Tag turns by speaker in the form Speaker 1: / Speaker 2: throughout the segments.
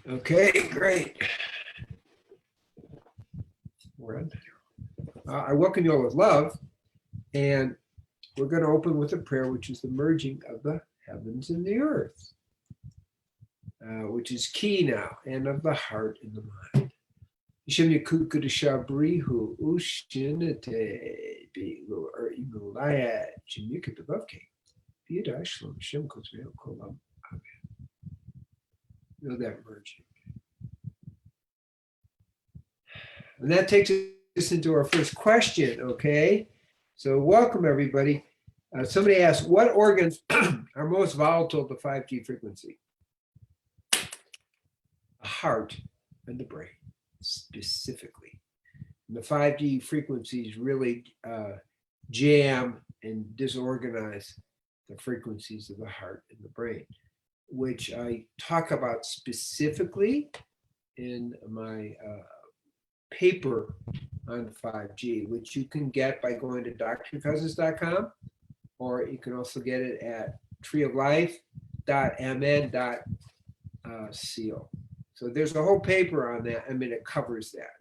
Speaker 1: Okay, great. We're on. I welcome you all with love, and we're going to open with a prayer, which is the merging of the heavens and the earth, which is key now, and of the heart and the mind. Shem Yakuku de Shabrihu, Ushinate, Bilu, or Igulaya, Jimika de Bavke, Vida Shlom, Shem Kosmeo Kolam, Amen. You know that merging. And that takes us into our first question, okay? So welcome, everybody. Somebody asked, what organs are most volatile to 5G frequency? The heart and the brain, specifically. And the 5G frequencies really jam and disorganize the frequencies of the heart and the brain, which I talk about specifically in my paper on 5G, which you can get by going to drcousins.com, or you can also get it at treeoflife.mn.co. So there's a whole paper on that. I mean, it covers that.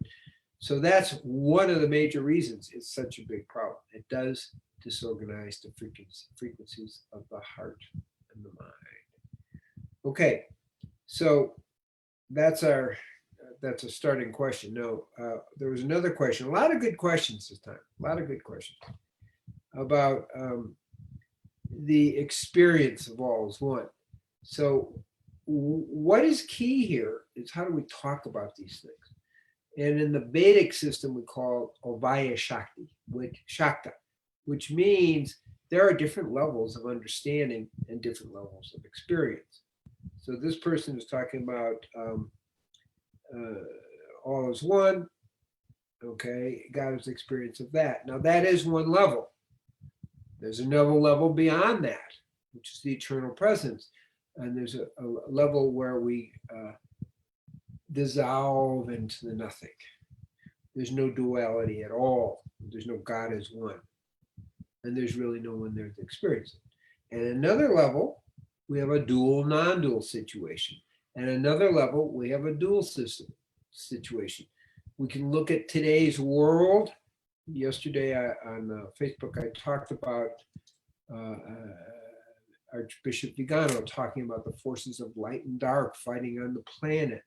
Speaker 1: So that's one of the major reasons it's such a big problem. It does disorganize the frequencies of the heart and the mind. Okay, so that's a starting question. No, there was another question. A lot of good questions this time. A lot of good questions about the experience of all is one. So what is key here is how do we talk about these things? And in the Vedic system, we call Ovaya Shakti, which means there are different levels of understanding and different levels of experience. So this person is talking about all is one, okay, God's experience of that. Now that is one level. There's another level beyond that, which is the eternal presence. And there's a level where we dissolve into the nothing. There's no duality at all. There's no God as one. And there's really no one there to experience it. And another level, we have a dual, non-dual situation. And another level, we have a dual system situation. We can look at today's world. Yesterday on Facebook, I talked about Archbishop Vigano talking about the forces of light and dark fighting on the planet.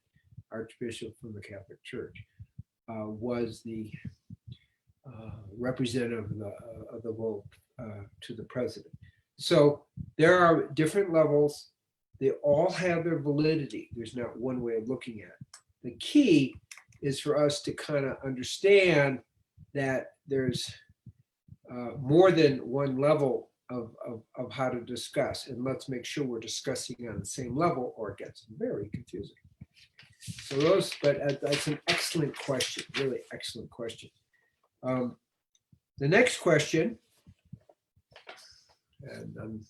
Speaker 1: Archbishop from the Catholic Church was the representative of the vote to the president. So there are different levels. They all have their validity. There's not one way of looking at it. The key is for us to kind of understand that there's more than one level of how to discuss. And let's make sure we're discussing on the same level or it gets very confusing. So that's an excellent question, really excellent question. The next question, and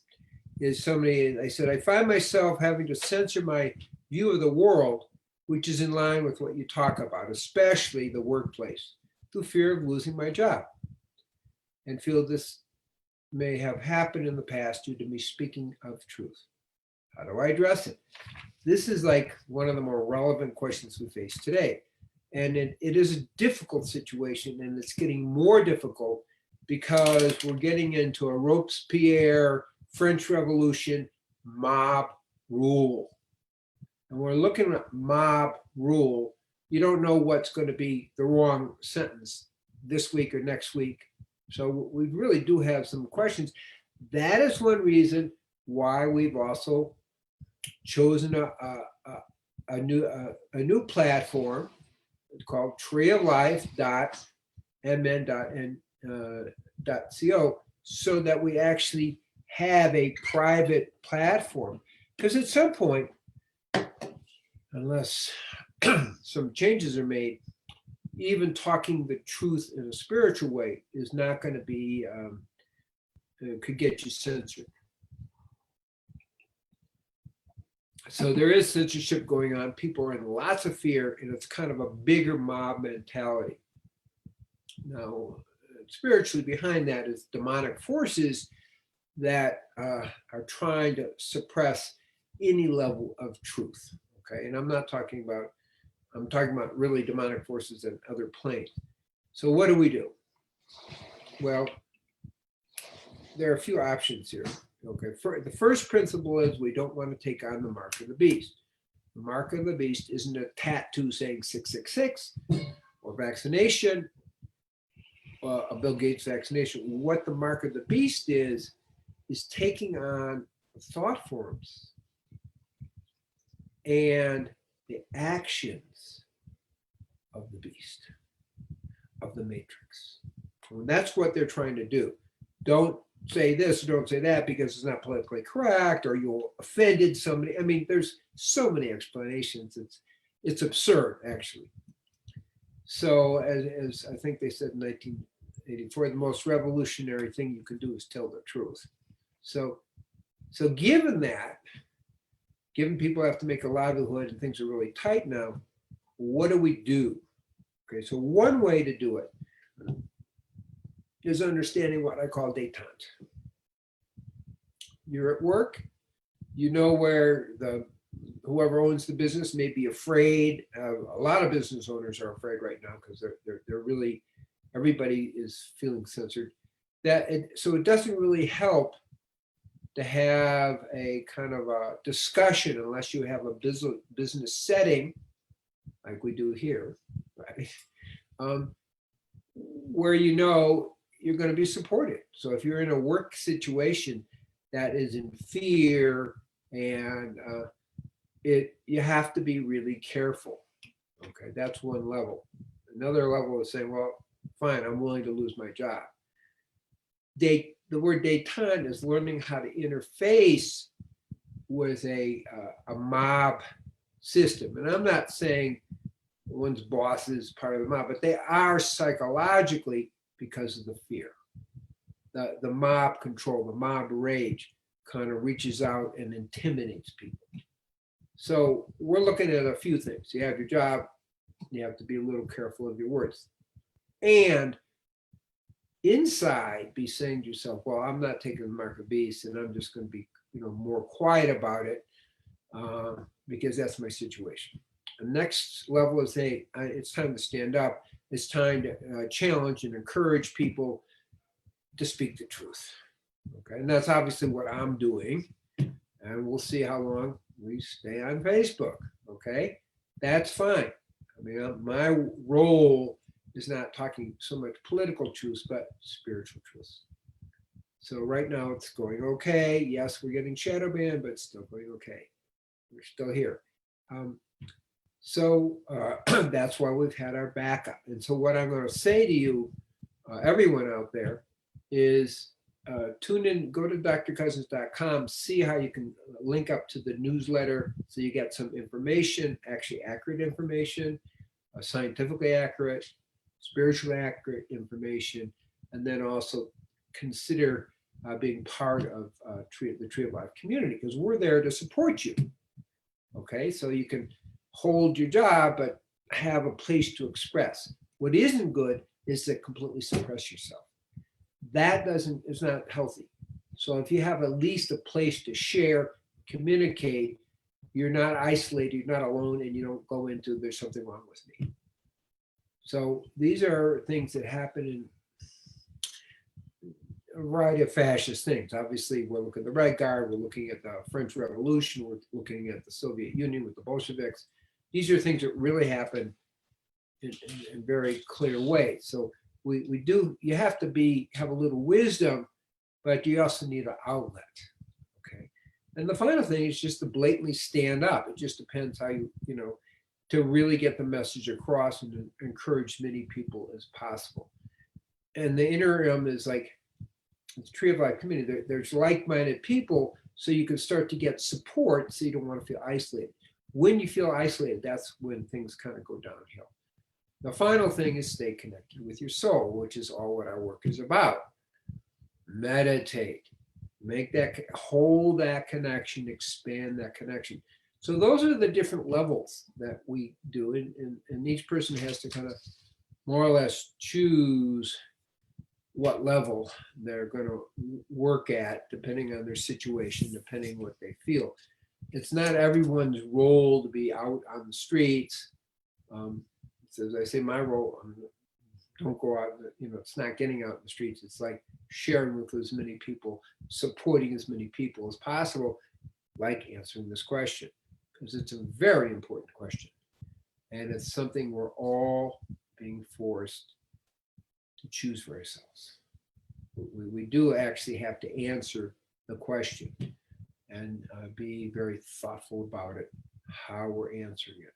Speaker 1: is somebody, I said, I find myself having to censor my view of the world, which is in line with what you talk about, especially the workplace, through fear of losing my job, and feel this may have happened in the past due to me speaking of truth. How do I address it? This is like one of the more relevant questions we face today. And it is a difficult situation, and it's getting more difficult because we're getting into a Robespierre, French Revolution, mob rule. And we're looking at mob rule. You don't know what's going to be the wrong sentence this week or next week. So we really do have some questions. That is one reason why we've also chosen a new platform called treeoflife.mn.co, so that we actually have a private platform. Because at some point, unless some changes are made, even talking the truth in a spiritual way is not going to be, could get you censored. So there is censorship going on. People are in lots of fear, and it's kind of a bigger mob mentality. Now, spiritually behind that is demonic forces that are trying to suppress any level of truth. Okay, and I'm talking about really demonic forces and other planes. So what do? Well, there are a few options here. Okay, the first principle is we don't want to take on the mark of the beast. The mark of the beast isn't a tattoo saying 666 or vaccination, a Bill Gates vaccination. What the mark of the beast is taking on thought forms and the actions of the beast, of the matrix. And that's what they're trying to do. Don't say this, don't say that because it's not politically correct or you'll offended somebody. I mean, there's so many explanations. It's absurd, actually. So as I think they said in 1984, the most revolutionary thing you can do is tell the truth. So given people have to make a livelihood and things are really tight now, what do? Okay, so one way to do it is understanding what I call détente. You're at work, you know where whoever owns the business may be afraid. A lot of business owners are afraid right now because they're really, everybody is feeling censored. So it doesn't really help to have a kind of a discussion unless you have a business setting like we do here, right? Where you know you're going to be supported. So if you're in a work situation that is in fear and you have to be really careful. Okay, that's one level. Another level is saying, well, fine, I'm willing to lose my job. The word détente is learning how to interface with a mob system. And I'm not saying one's boss is part of the mob, but they are psychologically because of the fear. The mob control, the mob rage kind of reaches out and intimidates people. So we're looking at a few things. You have your job, you have to be a little careful of your words. And inside be saying to yourself, well, I'm not taking the mark of the beast and I'm just going to be more quiet about it because that's my situation. The next level is, hey, it's time to stand up. It's time to challenge and encourage people to speak the truth. Okay, and that's obviously what I'm doing. And we'll see how long we stay on Facebook. Okay, that's fine. I mean, my role is not talking so much political truths, but spiritual truths. So right now it's going okay. Yes, we're getting shadow banned, but it's still going okay. We're still here. So that's why we've had our backup. And so what I'm going to say to you, everyone out there, is tune in, go to drcousins.com, see how you can link up to the newsletter so you get some information, actually accurate information, scientifically accurate, spiritually accurate information, and then also consider being part of the Tree of Life community because we're there to support you. Okay, so you can hold your job, but have a place to express. What isn't good is to completely suppress yourself. That is not healthy. So if you have at least a place to share, communicate, you're not isolated, you're not alone, and you don't go into there's something wrong with me. So these are things that happen in a variety of fascist things. Obviously, we're looking at the Red Guard, we're looking at the French Revolution, we're looking at the Soviet Union with the Bolsheviks. These are things that really happen in very clear ways. So you have to have a little wisdom, but you also need an outlet. Okay. And the final thing is just to blatantly stand up. It just depends how to really get the message across and to encourage as many people as possible. And the interim is like the Tree of Life community. There's like-minded people, so you can start to get support so you don't want to feel isolated. When you feel isolated, that's when things kind of go downhill. The final thing is stay connected with your soul, which is all what our work is about. Meditate, hold that connection, expand that connection. So those are the different levels that we do. And each person has to kind of more or less choose what level they're going to work at, depending on their situation, depending what they feel. it's not everyone's role to be out on the streets. So as I say, my role, don't go out, it's not getting out in the streets. It's like sharing with as many people, supporting as many people as possible, like answering this question, because it's a very important question. And it's something we're all being forced to choose for ourselves. We do actually have to answer the question and be very thoughtful about it, how we're answering it.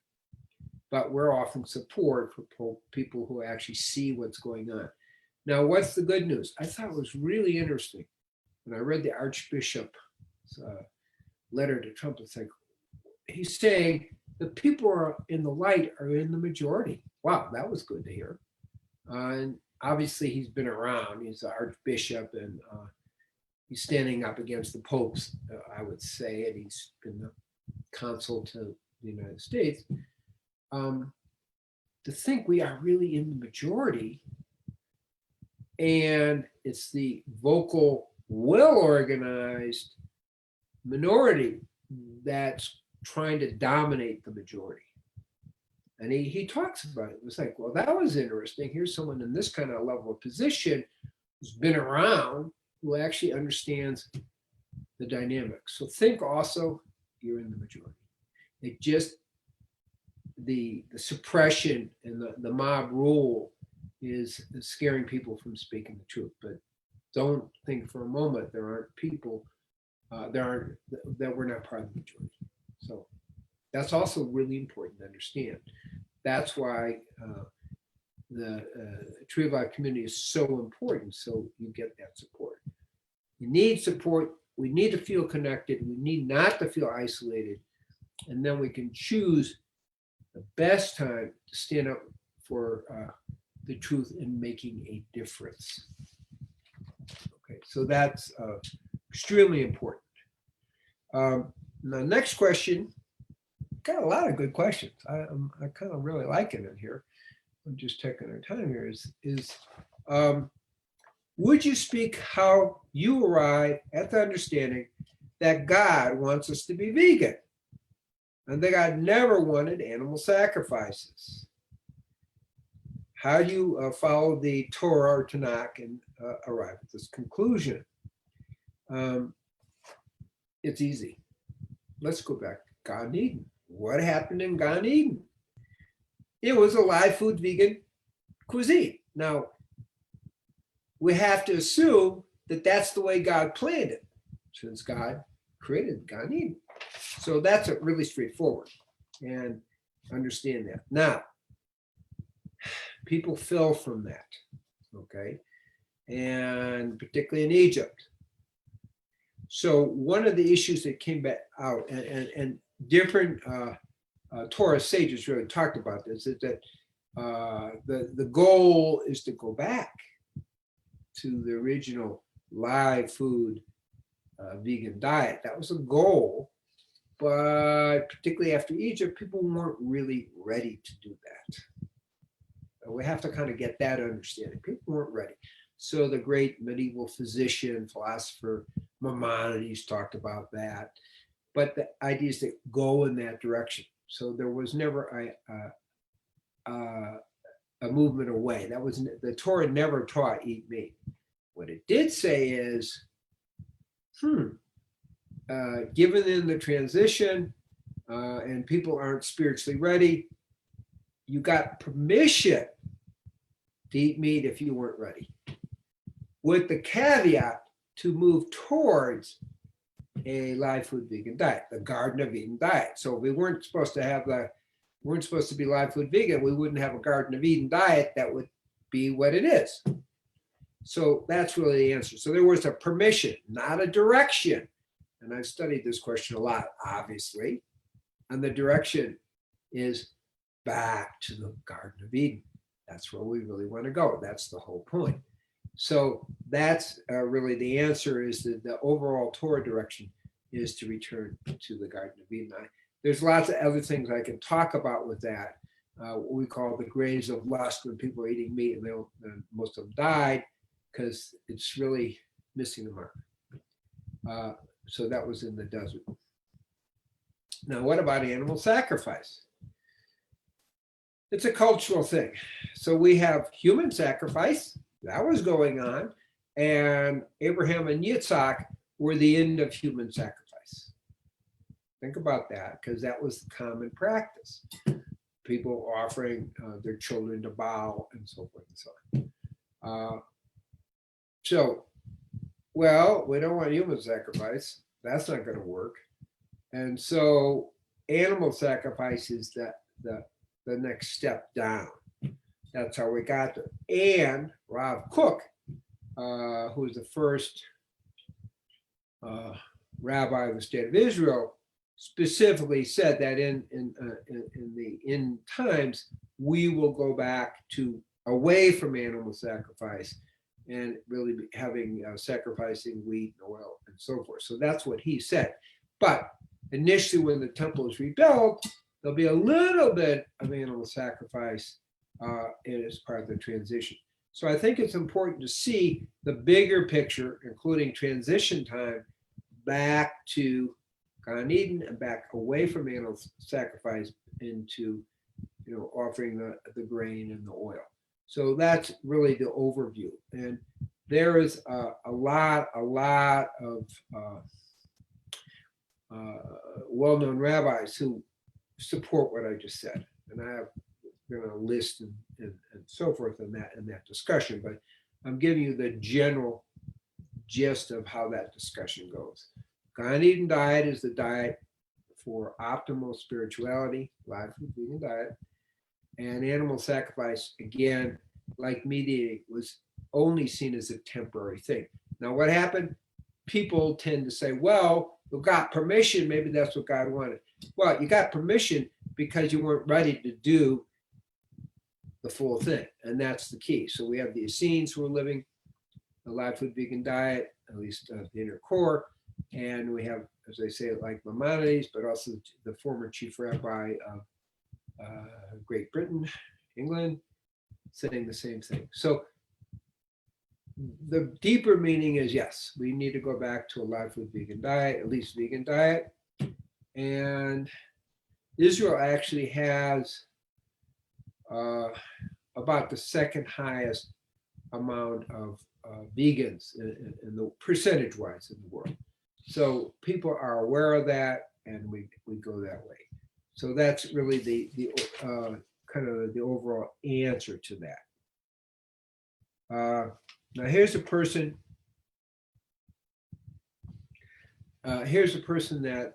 Speaker 1: But we're offering support for people who actually see what's going on. Now, what's the good news? I thought it was really interesting when I read the Archbishop's letter to Trump. It's like, he's saying the people are in the light are in the majority. Wow, that was good to hear. And obviously he's been around. He's the Archbishop, and he's standing up against the popes, I would say, and he's been the consul to the United States. To think we are really in the majority, and it's the vocal, well-organized minority that's trying to dominate the majority. And he talks about it. It was like, well, that was interesting. Here's someone in this kind of level of position who's been around, who actually understands the dynamics. So think also, you're in the majority. It just, the suppression and the mob rule is scaring people from speaking the truth. But don't think for a moment there aren't people that we're not part of the majority. So that's also really important to understand. That's why the Tree of Life community is so important, so you get that support. You need support. We need to feel connected. We need not to feel isolated. And then we can choose the best time to stand up for the truth and making a difference. Okay, so that's extremely important. Now, next question, got a lot of good questions. I kind of really liking it here. I'm just taking our time here. Is would you speak how you arrive at the understanding that God wants us to be vegan and that God never wanted animal sacrifices? How do you follow the Torah or Tanakh and arrive at this conclusion? It's easy. Let's go back to Gan Eden. What happened in Gan Eden? It was a live food vegan cuisine. Now, we have to assume that that's the way God planned it, since God created Gan Eden. So that's really straightforward, and understand that. Now, people fell from that, okay? And particularly in Egypt. So one of the issues that came back out, and different Torah sages really talked about this, is that the goal is to go back to the original live food vegan diet. That was a goal, but particularly after Egypt, people weren't really ready to do that. We have to kind of get that understanding. People weren't ready. So the great medieval physician, philosopher Maimonides talked about that. But the idea is to go in that direction. So there was never a movement away. That was, the Torah never taught eat meat. What it did say is, given in the transition and people aren't spiritually ready, you got permission to eat meat if you weren't ready, with the caveat to move towards a live food vegan diet, the Garden of Eden diet. So if we weren't supposed to be live food vegan, we wouldn't have a Garden of Eden diet that would be what it is. So that's really the answer. So there was a permission, not a direction. And I've studied this question a lot, obviously. And the direction is back to the Garden of Eden. That's where we really want to go. That's the whole point. So that's really the answer, is that the overall Torah direction is to return to the Garden of Eden. There's lots of other things I can talk about with that, what we call the graves of lust, when people are eating meat and most of them died, because it's really missing the mark. So that was in the desert. Now, what about animal sacrifice? It's a cultural thing. So we have human sacrifice, that was going on, and Abraham and Yitzhak were the end of human sacrifice. Think about that, because that was the common practice. People offering their children to Baal and so forth and so on. Well, we don't want human sacrifice. That's not going to work. And so animal sacrifice is the next step down. That's how we got there. And Rav Kook, who was the first rabbi of the state of Israel, specifically said that in the end times, we will go back to away from animal sacrifice and really having sacrificing wheat and oil and so forth. So that's what he said. But initially, when the temple is rebuilt, there'll be a little bit of animal sacrifice as part of the transition. So I think it's important to see the bigger picture, including transition time, back to Gan Eden and back away from animal sacrifice into, offering the grain and the oil. So that's really the overview. And there is a lot of well-known rabbis who support what I just said. And I have a list and so forth in that discussion, but I'm giving you the general gist of how that discussion goes. Gan Eden diet is the diet for optimal spirituality, live food, vegan diet. And animal sacrifice, again, like meat eating, was only seen as a temporary thing. Now, what happened? People tend to say, well, you got permission, maybe that's what God wanted. Well, you got permission because you weren't ready to do the full thing, and that's the key. So we have the Essenes who are living a live food vegan diet, at least the inner core, and we have, as I say, like Maimonides, but also the former chief rabbi of Great Britain, England, saying the same thing. So the deeper meaning is, yes, we need to go back to a live food vegan diet, at least vegan diet. And Israel actually has about the second highest amount of vegans in the percentage-wise in the world. So people are aware of that, and we go that way. So that's really the kind of the overall answer to that. Now here's a person. Here's a person that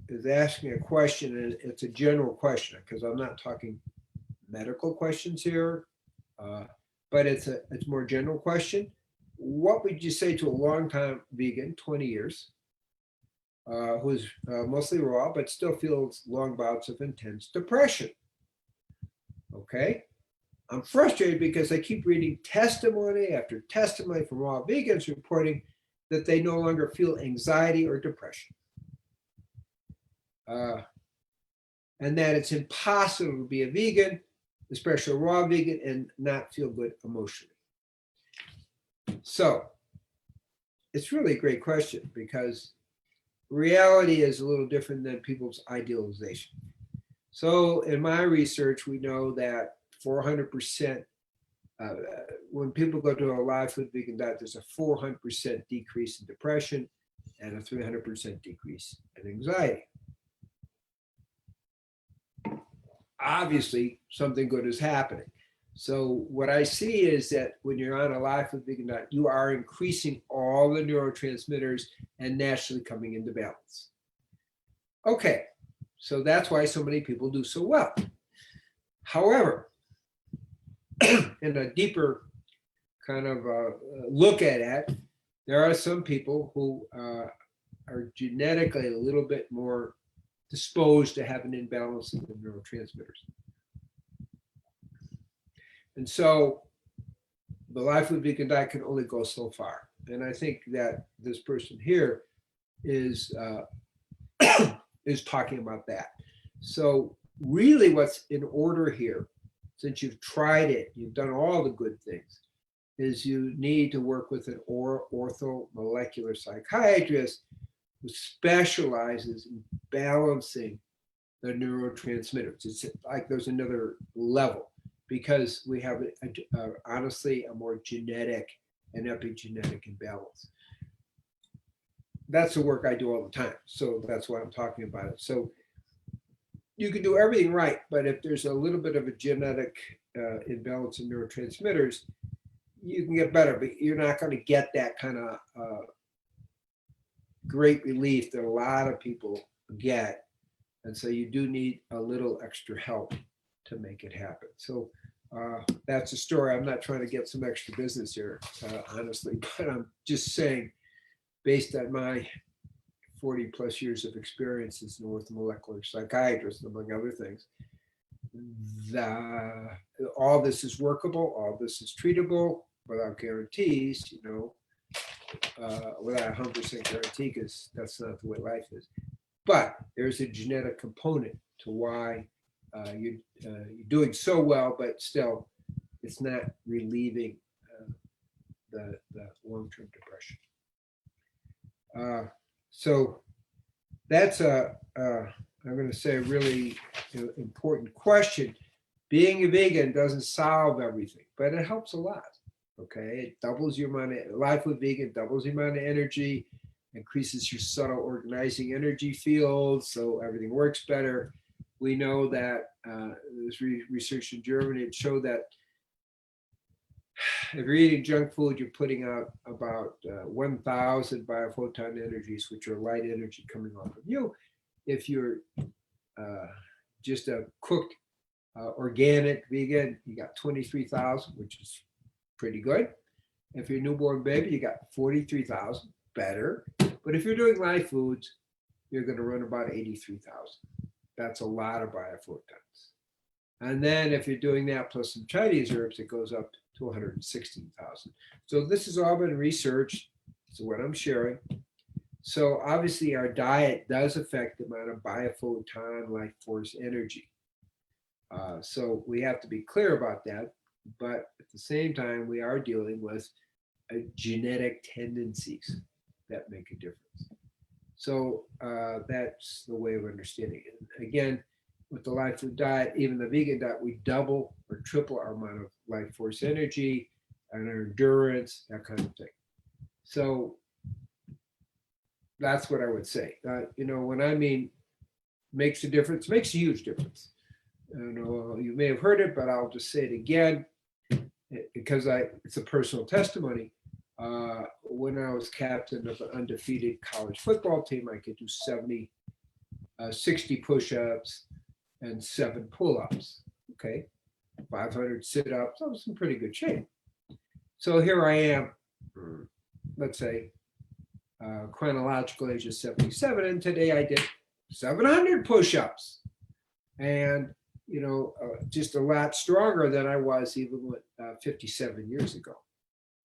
Speaker 1: is asking a question, and it's a general question because I'm not talking medical questions here, but it's more general question. What would you say to a long-time vegan, 20 years, who's mostly raw, but still feels long bouts of intense depression? Okay. I'm frustrated because I keep reading testimony after testimony from raw vegans reporting that they no longer feel anxiety or depression. And that it's impossible to be a vegan, especially a raw vegan, and not feel good emotionally. So it's really a great question because reality is a little different than people's idealization. So in my research, we know that 400%, when people go to a live food vegan diet, there's a 400% decrease in depression and a 300% decrease in anxiety. Obviously, something good is happening. So what I see is that when you're on a live food vegan diet, you are increasing all the neurotransmitters and naturally coming into balance. Okay, so that's why so many people do so well. However, in a deeper kind of look at it, there are some people who are genetically a little bit more disposed to have an imbalance in the neurotransmitters. And so the live food vegan diet can only go so far. And I think that this person here is talking about that. So really what's in order here, since you've tried it, you've done all the good things, is you need to work with an orthomolecular psychiatrist who specializes in balancing the neurotransmitters. It's like there's another level because we have honestly a more genetic and epigenetic imbalance. That's the work I do all the time. So that's why I'm talking about it. So you can do everything right, but if there's a little bit of a genetic imbalance in neurotransmitters, you can get better, but you're not going to get that kind of great relief that a lot of people get. And so you do need a little extra help to make it happen. So that's a story. I'm not trying to get some extra business here, honestly, but I'm just saying, based on my 40 plus years of experience as an orthomolecular psychiatrist, among other things, all this is workable, all this is treatable without guarantees, without 100% guarantee, because that's not the way life is. But there's a genetic component to why you're doing so well, but still it's not relieving the long-term depression. So that's I'm going to say a really important question. Being a vegan doesn't solve everything, but it helps a lot. Okay, it doubles your amount of life with vegan, doubles the amount of energy, increases your subtle organizing energy field, so everything works better. We know that there's research in Germany, it showed that if you're eating junk food, you're putting out about 1,000 biophoton energies, which are light energy coming off of you. If you're just a cooked organic vegan, you got 23,000, which is pretty good. If you're a newborn baby, you got 43,000, better. But if you're doing live foods, you're going to run about 83,000. That's a lot of biophotons. And then if you're doing that plus some Chinese herbs, it goes up to 116,000. So this has all been researched. So what I'm sharing. So obviously our diet does affect the amount of biophoton life force energy. So we have to be clear about that. But at the same time, we are dealing with genetic tendencies that make a difference. So that's the way of understanding it. Again, with the live food diet, even the vegan diet, we double or triple our amount of life force energy and our endurance, that kind of thing. So that's what I would say. When I mean makes a difference, makes a huge difference. I don't know, you may have heard it, but I'll just say it again because it's a personal testimony. When I was captain of an undefeated college football team, I could do 60 push-ups and 7 pull-ups, okay? 500 sit-ups. I was in pretty good shape. So here I am, let's say, chronological age of 77, and today I did 700 push-ups. And, just a lot stronger than I was even 57 years ago.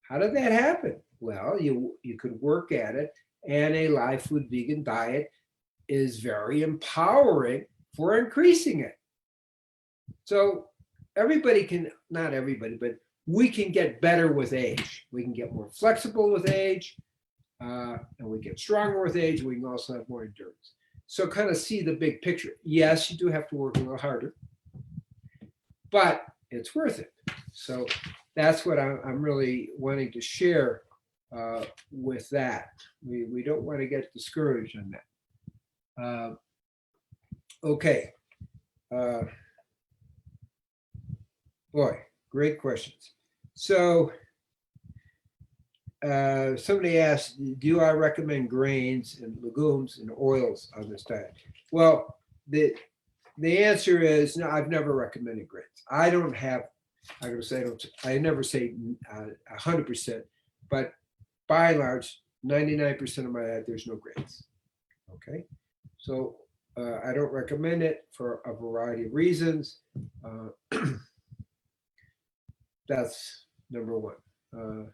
Speaker 1: How did that happen? Well, you could work at it, and a live food vegan diet is very empowering for increasing it. So everybody can, not everybody, but we can get better with age. We can get more flexible with age, and we get stronger with age. We can also have more endurance. So kind of see the big picture. Yes, you do have to work a little harder, but it's worth it. So that's what I'm really wanting to share with that. We don't want to get discouraged on that. Okay. Boy, great questions. So somebody asked, do I recommend grains and legumes and oils on this diet? Well, the answer is no, I've never recommended grains. I don't have, I never say 100%, but by and large, 99% of my diet, there's no grains. Okay. So I don't recommend it for a variety of reasons. That's number one.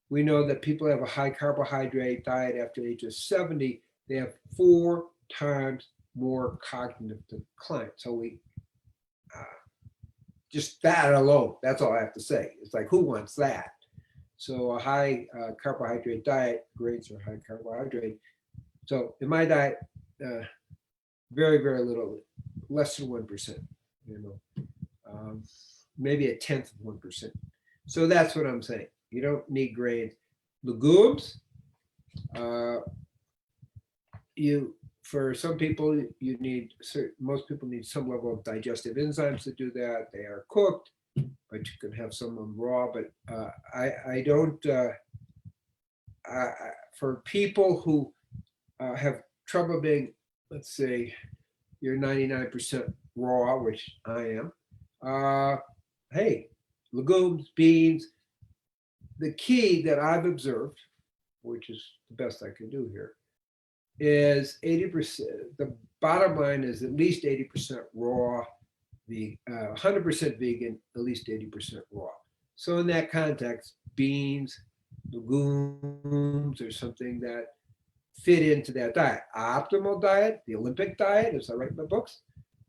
Speaker 1: We know that people have a high carbohydrate diet after the age of 70, they have 4 times more cognitive decline. So we, just that alone, that's all I have to say. It's like, who wants that? So a high carbohydrate diet, grains are high carbohydrate. So in my diet, very, very little, less than 1%, maybe a tenth of 1%. So that's what I'm saying. You don't need grains. Legumes, for some people, most people need some level of digestive enzymes to do that. They are cooked, but you can have some of them raw. But I don't, for people who have trouble being, let's say, you're 99% raw, which I am, hey, legumes, beans. The key that I've observed, which is the best I can do here, is 80%. The bottom line is at least 80% raw, 100% vegan, at least 80% raw. So in that context, beans, legumes, or something that fit into that diet. Optimal diet, the Olympic diet, as I write in my books,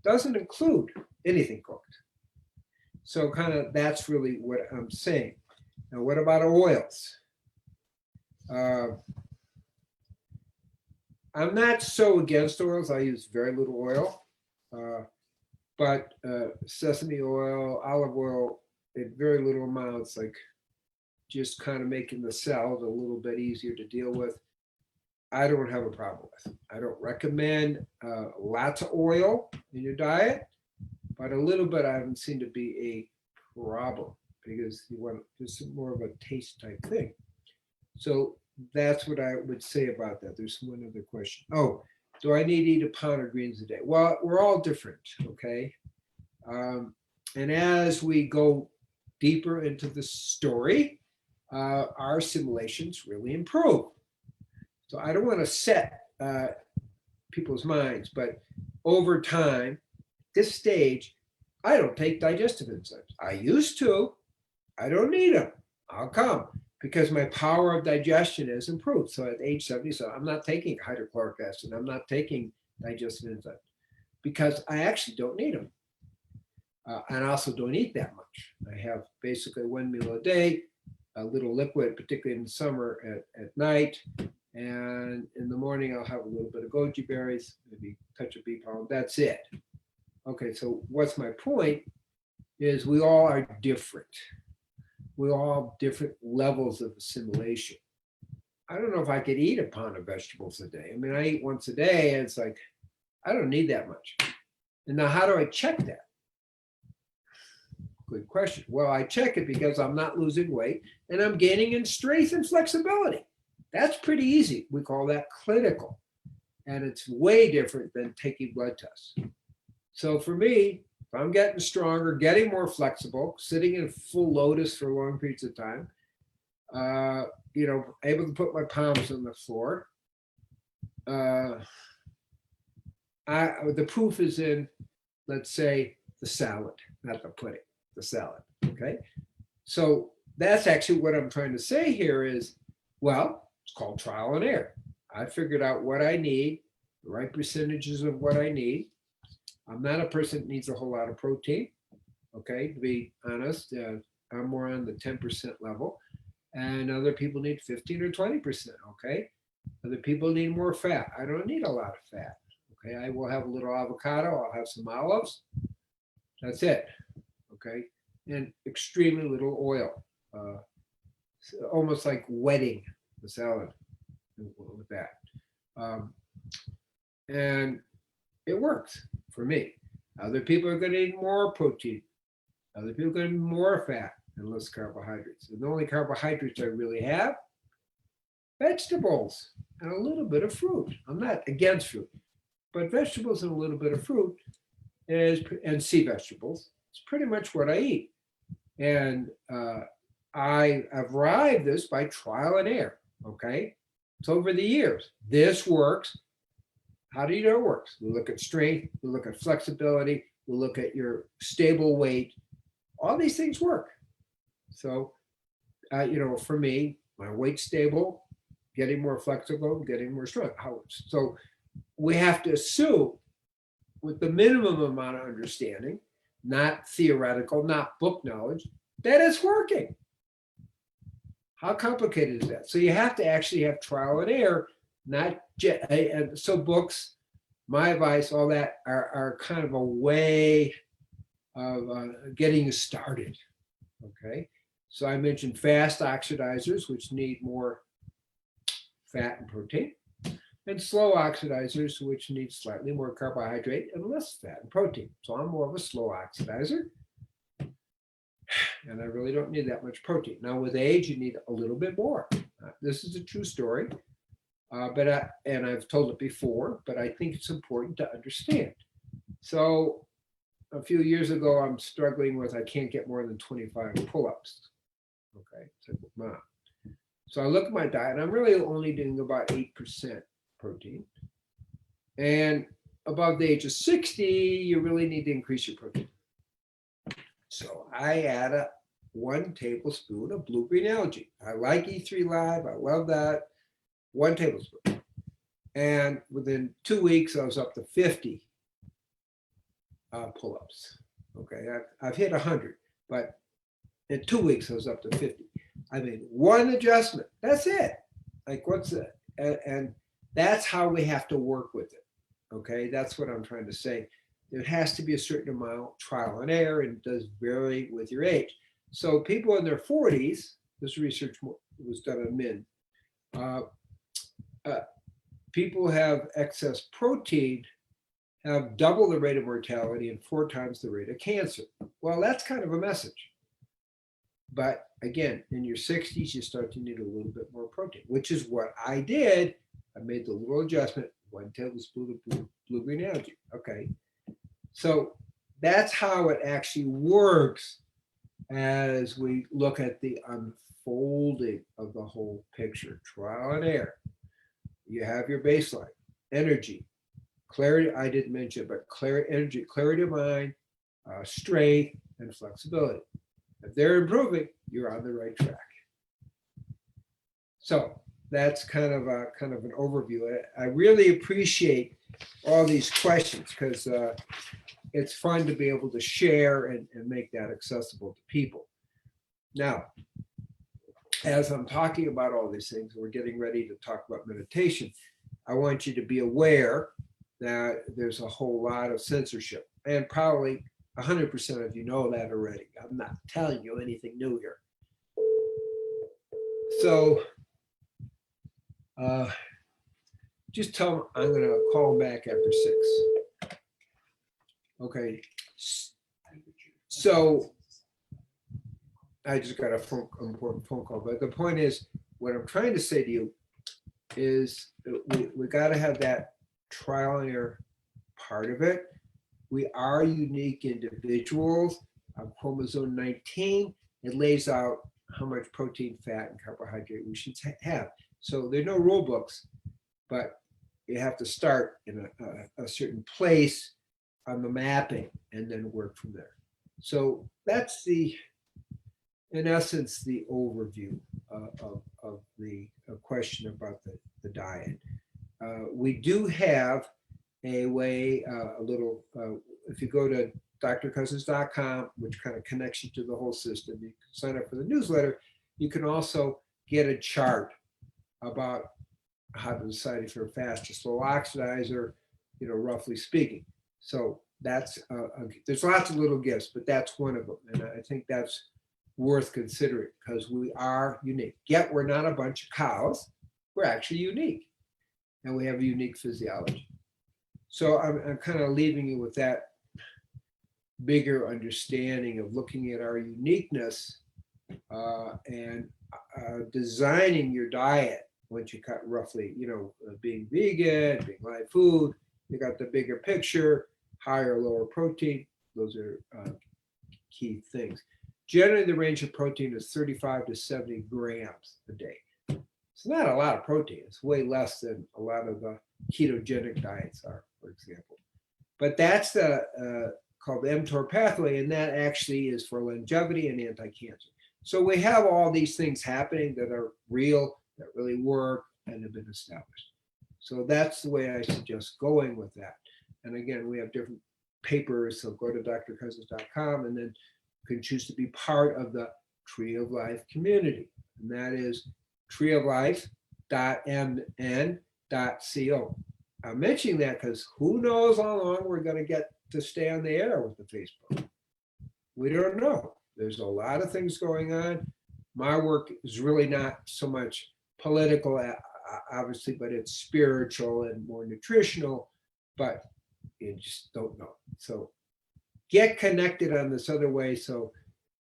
Speaker 1: doesn't include anything cooked. So kind of that's really what I'm saying. Now, what about oils? I'm not so against oils. I use very little oil, but sesame oil, olive oil, in very little amounts, like just kind of making the salad a little bit easier to deal with, I don't have a problem with. I don't recommend lots of oil in your diet, but a little bit I haven't seen to be a problem because you want just more of a taste type thing. So that's what I would say about that. There's one other question. Oh, do I need to eat a pound of greens a day? Well, we're all different, okay? And as we go deeper into the story, our assimilations really improve. So I don't want to set people's minds, but over time, this stage, I don't take digestive enzymes. I used to. I don't need them. How come? Because my power of digestion has improved. So at age 70, so I'm not taking hydrochloric acid. I'm not taking digestive enzymes because I actually don't need them. And I also don't eat that much. I have basically one meal a day, a little liquid, particularly in the summer at night. And in the morning, I'll have a little bit of goji berries, maybe a touch of bee pollen. That's it. Okay, so what's my point is we all are different. We all have different levels of assimilation. I don't know if I could eat a pound of vegetables a day. I mean, I eat once a day, and it's like, I don't need that much. And now, how do I check that? Good question. Well, I check it because I'm not losing weight, and I'm gaining in strength and flexibility. That's pretty easy. We call that clinical. And it's way different than taking blood tests. So for me, if I'm getting stronger, getting more flexible, sitting in full lotus for long periods of time, able to put my palms on the floor, the proof is in, let's say, the salad, not the pudding, the salad, okay? So that's actually what I'm trying to say here is, well, it's called trial and error. I figured out what I need, the right percentages of what I need. I'm not a person that needs a whole lot of protein, okay? To be honest, I'm more on the 10% level, and other people need 15 or 20%, okay? Other people need more fat. I don't need a lot of fat, okay? I will have a little avocado. I'll have some olives. That's it, okay? And extremely little oil, almost like wetting the salad with that. And it works for me. Other people are going to need more protein. Other people are going to need more fat and less carbohydrates. And the only carbohydrates I really have, vegetables and a little bit of fruit. I'm not against fruit, but vegetables and a little bit of fruit and sea vegetables, it's pretty much what I eat. And I arrived this by trial and error, okay? So over the years, this works. How do you know it works? We look at strength, we look at flexibility, we look at your stable weight. All these things work. So, for me, my weight's stable, getting more flexible, getting more strong. So we have to assume with the minimum amount of understanding, not theoretical, not book knowledge, that it's working. How complicated is that? So you have to actually have trial and error not and so books, my advice, all that are kind of a way of getting you started. Okay, so I mentioned fast oxidizers, which need more fat and protein, and slow oxidizers, which need slightly more carbohydrate and less fat and protein. So I'm more of a slow oxidizer, and I really don't need that much protein. Now with age, you need a little bit more. This is a true story, and I've told it before, but I think it's important to understand. So a few years ago, I'm struggling with, I can't get more than 25 pull-ups. Okay, so I look at my diet, and I'm really only doing about 8% protein. And above the age of 60, you really need to increase your protein. So I add 1 tablespoon of blue-green algae. I like E3 Live, I love that. 1 tablespoon. And within 2 weeks, I was up to 50 pull-ups. Okay, I've hit 100, but in 2 weeks, I was up to 50. I made 1 adjustment. That's it. Like, what's it? And that's how we have to work with it. Okay, that's what I'm trying to say. There has to be a certain amount of trial and error, and it does vary with your age. So people in their 40s, this research was done on men, people who have excess protein have double the rate of mortality and 4 times the rate of cancer. Well, that's kind of a message. But again, in your 60s, you start to need a little bit more protein, which is what I did. I made the little adjustment, 1 tablespoon of blue-green algae. Okay. So that's how it actually works as we look at the unfolding of the whole picture. Trial and error. You have your baseline, energy, clarity, I didn't mention, but energy, clarity of mind, strength, and flexibility. If they're improving, you're on the right track. So that's kind of an overview. I really appreciate all these questions because it's fun to be able to share and make that accessible to people. Now, as I'm talking about all these things, we're getting ready to talk about meditation. I want you to be aware that there's a whole lot of censorship, and probably 100% of you know that already. I'm not telling you anything new here. So just tell them I'm going to call them back after 6. Okay. So I just got an important phone call. But the point is, what I'm trying to say to you is we got to have that trial and error part of it. We are unique individuals. On chromosome 19, it lays out how much protein, fat, and carbohydrate we should have. So there are no rule books, but you have to start in a certain place on the mapping and then work from there. So that's in essence, the overview of the question about the diet. We do have a way, if you go to drcousins.com, which kind of connects you to the whole system, you can sign up for the newsletter. You can also get a chart about how to decide if you're a fast or slow oxidizer, roughly speaking. So that's, there's lots of little gifts, but that's one of them. And I think that's worth considering because we are unique. Yet we're not a bunch of cows. We're actually unique. And we have a unique physiology. So I'm kind of leaving you with that bigger understanding of looking at our uniqueness and designing your diet once you cut roughly, being vegan, being live food, you got the bigger picture, higher or lower protein. Those are key things. Generally, the range of protein is 35 to 70 grams a day. It's not a lot of protein. It's way less than a lot of the ketogenic diets are, for example. But that's called the mTOR pathway, and that actually is for longevity and anti-cancer. So we have all these things happening that are real, that really work, and have been established. So that's the way I suggest going with that. And again, we have different papers, so go to drcousins.com, and then you can choose to be part of the Tree of Life community. And that is treeoflife.mn I'm mentioning that because who knows how long we're going to get to stay on the air with the Facebook. We don't know. There's a lot of things going on. My work is really not so much political, obviously, but it's spiritual and more nutritional, but you just don't know. So get connected on this other way so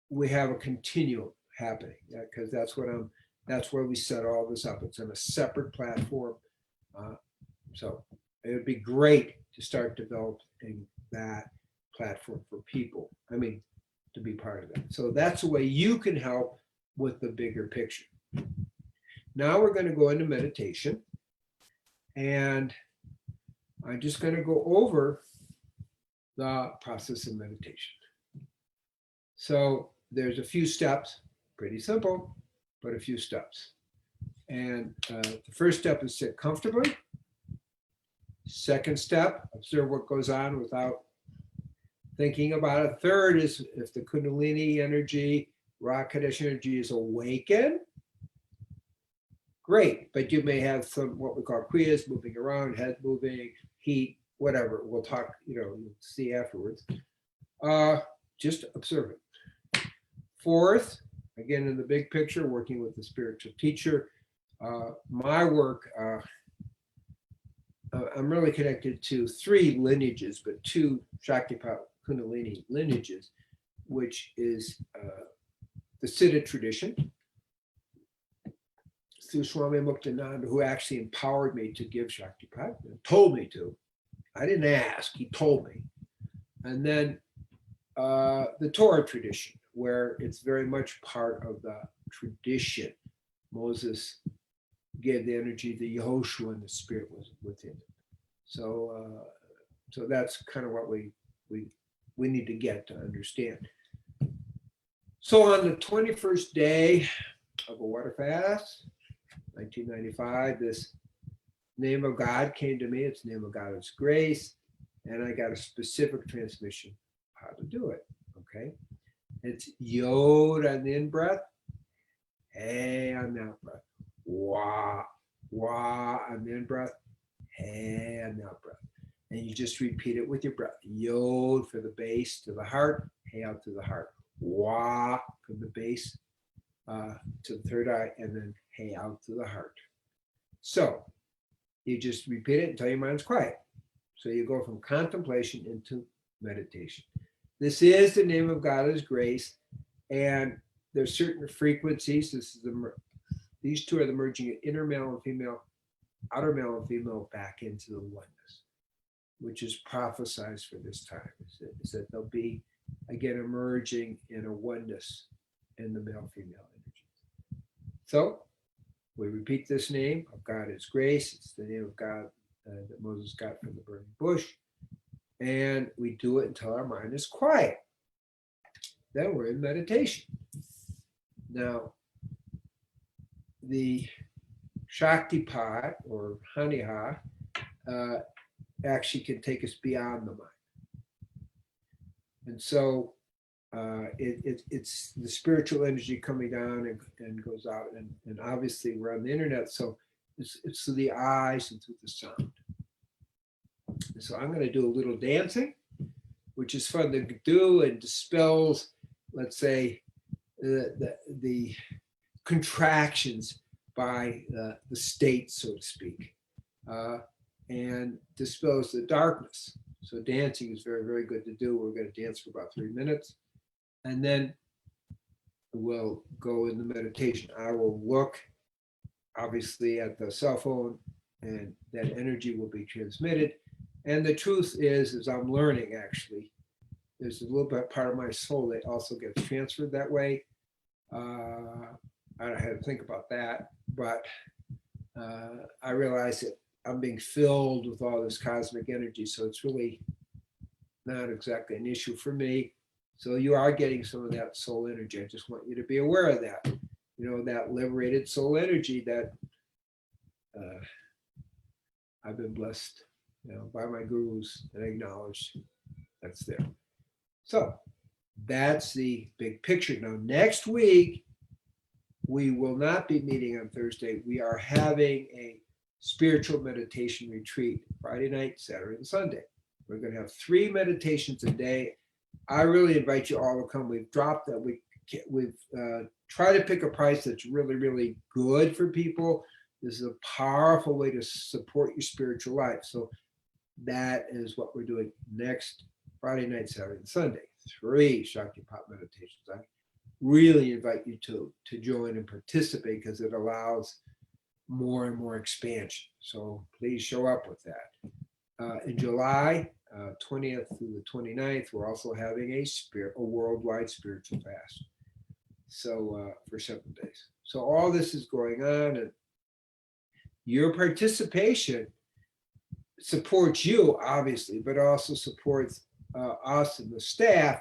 Speaker 1: we have a continuum happening, because that's where we set all this up. It's on a separate platform. So it would be great to start developing that platform for people. I mean, to be part of that. So that's the way you can help with the bigger picture. Now we're going to go into meditation, and I'm just going to go over the process of meditation. So there's a few steps, pretty simple, but a few steps. And the first step is sit comfortably. Second step, observe what goes on without thinking about it. Third is if the Kundalini energy, Ra Kadesh energy is awakened, great, but you may have some what we call kriyas, moving around, head moving, heat, whatever. We'll talk, you'll see afterwards. Just observe it. Fourth, again, in the big picture, working with the spiritual teacher. My work, I'm really connected to 3 lineages, but 2 Shaktipat Kundalini lineages, which is the Siddha tradition, through Swami Muktananda, who actually empowered me to give Shaktipat, told me to. I didn't ask, he told me. And then the Torah tradition, where it's very much part of the tradition. Moses gave the energy, the Yehoshua, and the spirit was within it. So that's kind of what we need to get to understand. So on the 21st day of a water fast, 1995, this name of God came to me. It's the name of God is grace, and I got a specific transmission how to do it. Okay, it's Yod on the in breath, Hey on the out breath, Wah on the in breath, Hey on the out breath, and you just repeat it with your breath. Yod for the base to the heart, Hey out to the heart, Wah from the base to the third eye, and then Hey out to the heart. So you just repeat it until your mind's quiet. So you go from contemplation into meditation. This is the name of God is grace, and there's certain frequencies. These 2 are the merging of inner male and female, outer male and female back into the oneness, which is prophesized for this time. Is that they'll be again emerging in a oneness in the male-female energy. So we repeat this name of God is grace. It's the name of God that Moses got from the burning bush. And we do it until our mind is quiet. Then we're in meditation. Now, the Shaktipat or Haniha actually can take us beyond the mind. And so it's the spiritual energy coming down and goes out. And obviously we're on the internet, so it's through the eyes and through the sound. And so I'm going to do a little dancing, which is fun to do and dispels, let's say, the contractions by the state, so to speak, and dispels the darkness. So dancing is very, very good to do. We're going to dance for about 3 minutes, and then we'll go into meditation. I will look, obviously, at the cell phone, and that energy will be transmitted. And the truth is, as I'm learning, actually, there's a little bit part of my soul that also gets transferred that way. I don't have to think about that, but I realize that I'm being filled with all this cosmic energy, so it's really not exactly an issue for me. So you are getting some of that soul energy. I just want you to be aware of that. That liberated soul energy that I've been blessed, by my gurus and acknowledged that's there. So that's the big picture. Now, next week, we will not be meeting on Thursday. We are having a spiritual meditation retreat, Friday night, Saturday, and Sunday. We're going to have 3 meditations a day. I really invite you all to come. We've dropped that. We've tried to pick a price that's really, really good for people. This is a powerful way to support your spiritual life. So that is what we're doing next Friday night, Saturday, and Sunday. 3 Shaktipat meditations. I really invite you to join and participate because it allows more and more expansion. So please show up with that. In July 20th through the 29th, we're also having a worldwide spiritual fast. So for 7 days. So all this is going on, and your participation supports you, obviously, but also supports us and the staff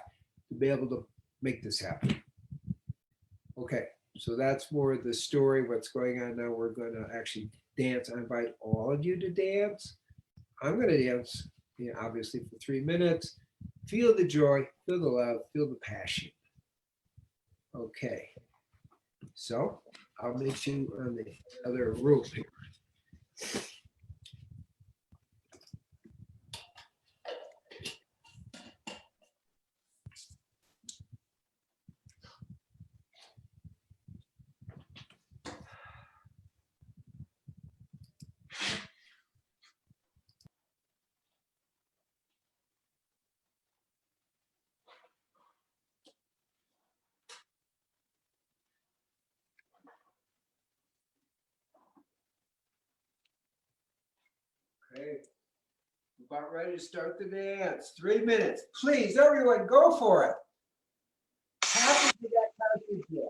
Speaker 1: to be able to make this happen. Okay, so that's more of the story, what's going on now. We're going to actually dance. I invite all of you to dance. I'm going to dance, obviously, for 3 minutes. Feel the joy, feel the love, feel the passion. Okay, so I'll meet you on the other room here. Okay, about ready to start the dance. 3 minutes. Please, everyone, go for it. Happy to that country here.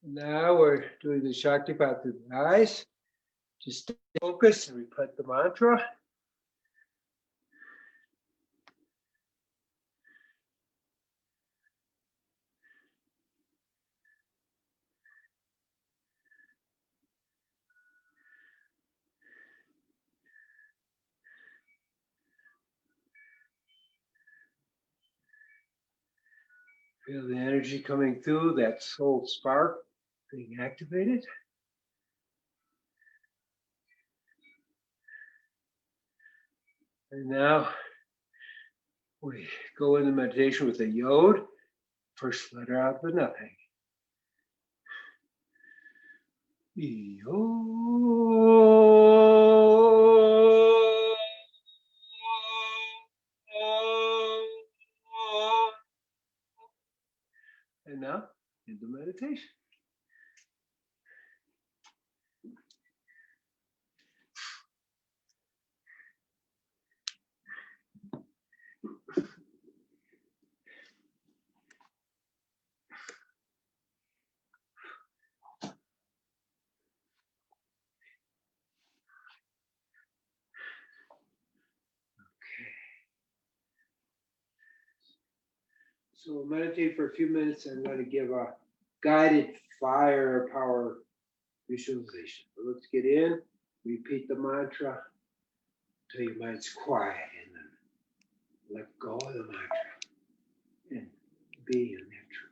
Speaker 1: Now we're doing the Shaktipat through the eyes. Just stay focused and repeat the mantra. Feel the energy coming through, that soul spark being activated. And now we go into meditation with a yod, first letter out of the nothing. And now into meditation. So meditate for a few minutes. I'm going to give a guided fire power visualization. So let's get in, repeat the mantra until your mind's quiet, and then let go of the mantra and be in that truth.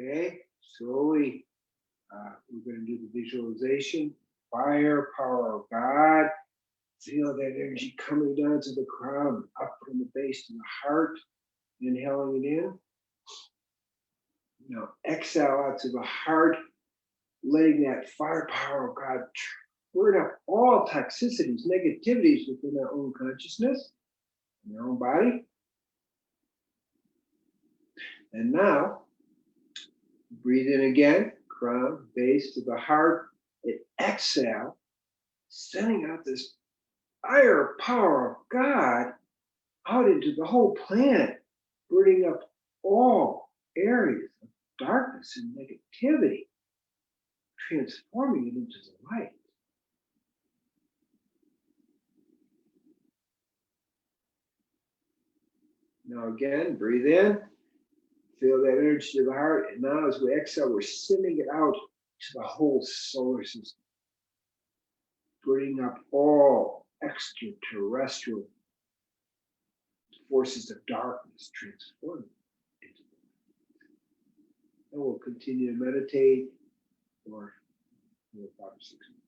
Speaker 1: Okay, slowly we're going to do the visualization. Fire, power of God. Feel that energy coming down to the crown, up from the base to the heart. Inhaling it in. Now exhale out to the heart, letting that fire power of God burn up all toxicities, negativities within our own consciousness, in our own body. And now, breathe in again, crown, base to the heart, and exhale, sending out this fire power of God out into the whole planet, burning up all areas of darkness and negativity, transforming it into the light. Now again, breathe in. Feel that energy to the heart. And now as we exhale, we're sending it out to the whole solar system. Bringing up all extraterrestrial forces of darkness, transforming into them. And we'll continue to meditate for 5 or 6 minutes.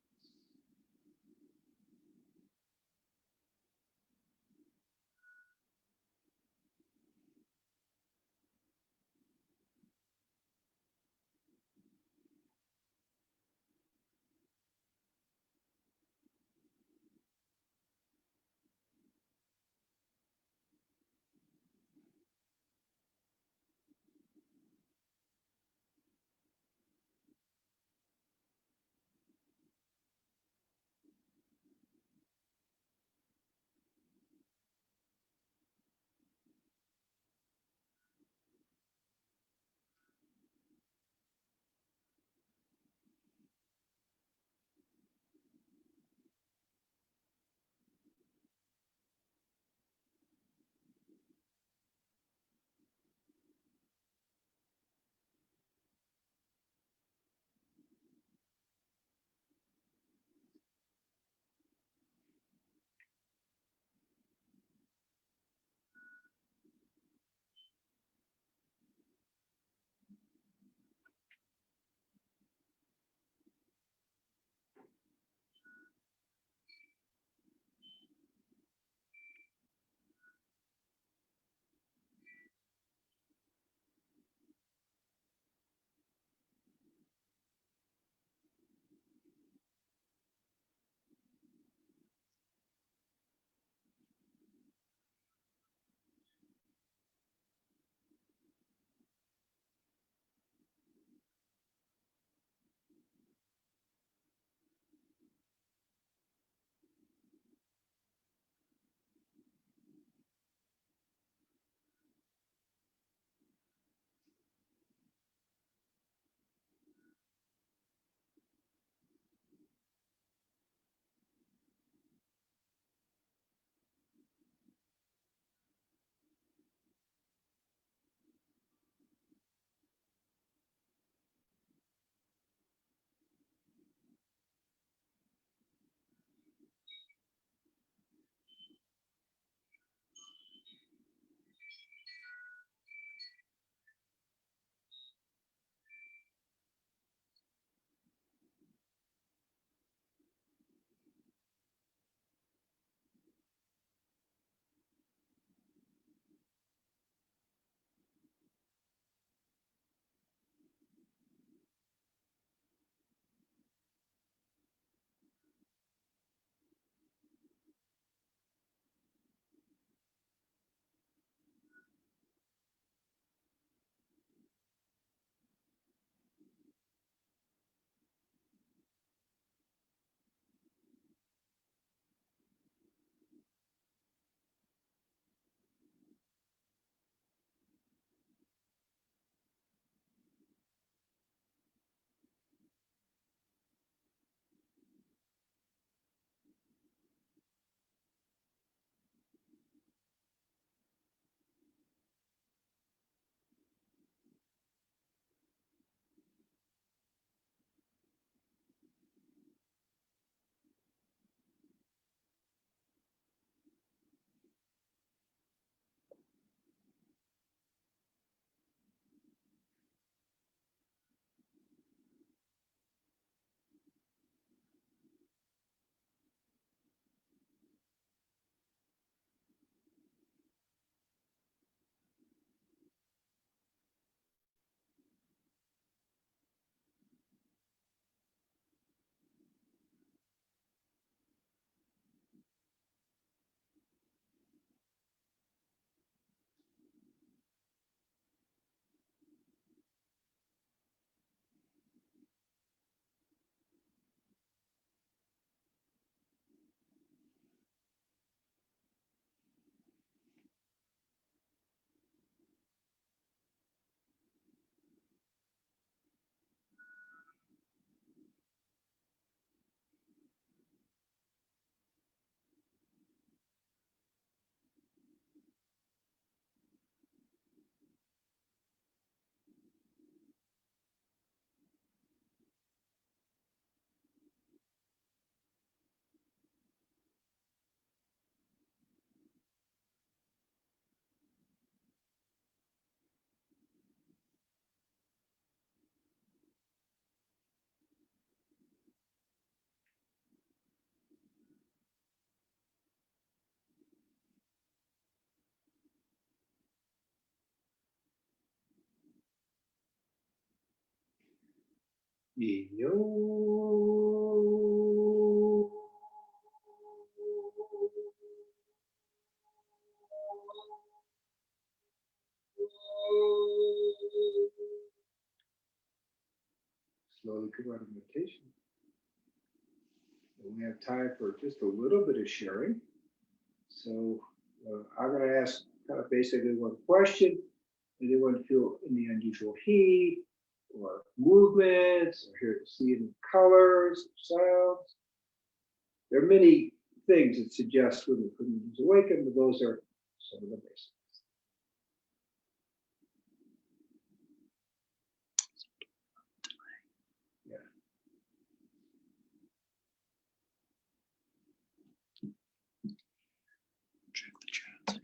Speaker 1: Yo. Slowly come out of meditation. And we have time for just a little bit of sharing. So I'm going to ask kind of basically one question. Anyone feel any unusual heat or movements or hear see any colors or sounds? There are many things that suggest when the Kundalini is awakened, but those are some of the basics.
Speaker 2: Check the chat.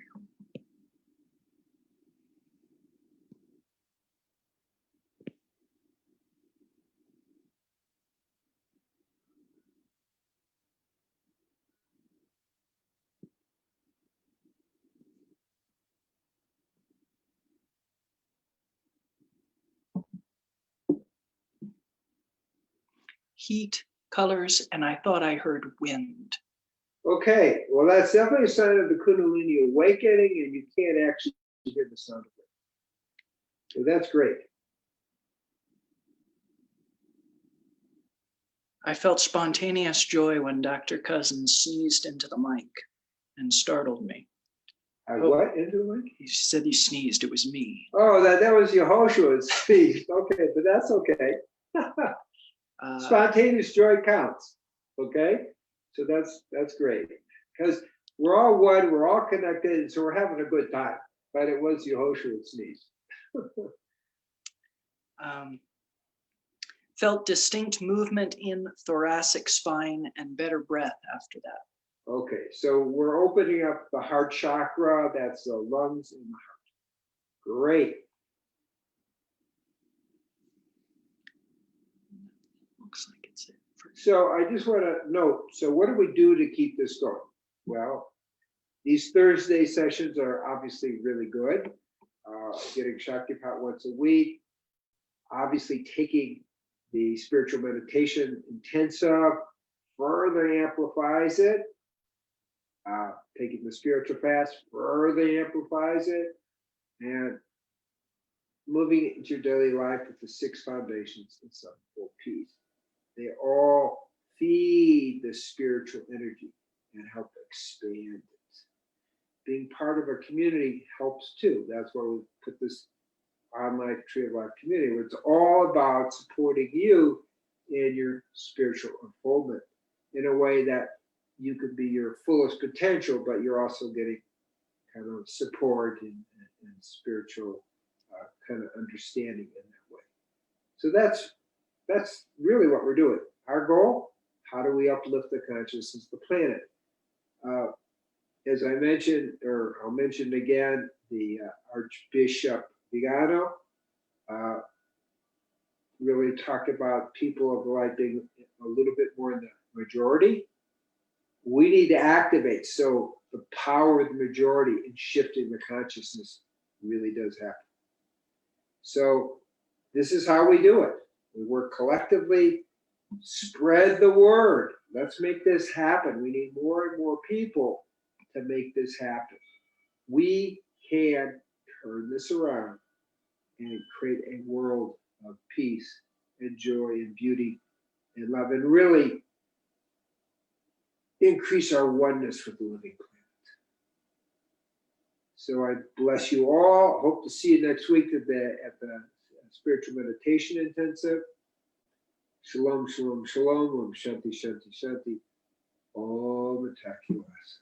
Speaker 2: Heat, colors, and I thought I heard wind.
Speaker 1: Okay, well, that's definitely a sign of the Kundalini awakening, and you can't actually hear the sound of it. So that's great.
Speaker 2: I felt spontaneous joy when Dr. Cousins sneezed into the mic and startled me.
Speaker 1: What into the mic?
Speaker 2: He said he sneezed. It was me.
Speaker 1: Oh, that was Yehoshua's speech. Okay, but that's okay. Spontaneous joy counts. Okay, so that's great because we're all one, we're all connected, and so we're having a good time. But it was Yehoshua's sneeze.
Speaker 2: Felt distinct movement in thoracic spine and better breath after that.
Speaker 1: Okay, so we're opening up the heart chakra. That's the lungs and the heart. Great.
Speaker 2: Looks like it's it.
Speaker 1: So I just want to note, so what do we do to keep this going? Well, these Thursday sessions are obviously really good. Getting Shaktipat once a week, obviously taking the spiritual meditation intensive further amplifies it. Taking the spiritual fast further amplifies it. And moving it into your daily life with the 6 foundations and full peace. They all feed the spiritual energy and help expand it. Being part of a community helps too. That's why we put this online Tree of Life community, where it's all about supporting you in your spiritual unfoldment in a way that you could be your fullest potential, but you're also getting kind of support and spiritual kind of understanding in that way. So that's really what we're doing. Our goal, how do we uplift the consciousness of the planet? As I mentioned, or I'll mention again, the Archbishop Vigano really talked about people of the light being a little bit more in the majority. We need to activate so the power of the majority in shifting the consciousness really does happen. So this is how we do it. We work collectively, spread the word. Let's make this happen. We need more and more people to make this happen. We can turn this around and create a world of peace and joy and beauty and love, and really increase our oneness with the living planet. So I bless you all. Hope to see you next week at the spiritual meditation intensive. Shalom, shalom, shalom. Om Shanti, Shanti, Shanti. Om Takiwas.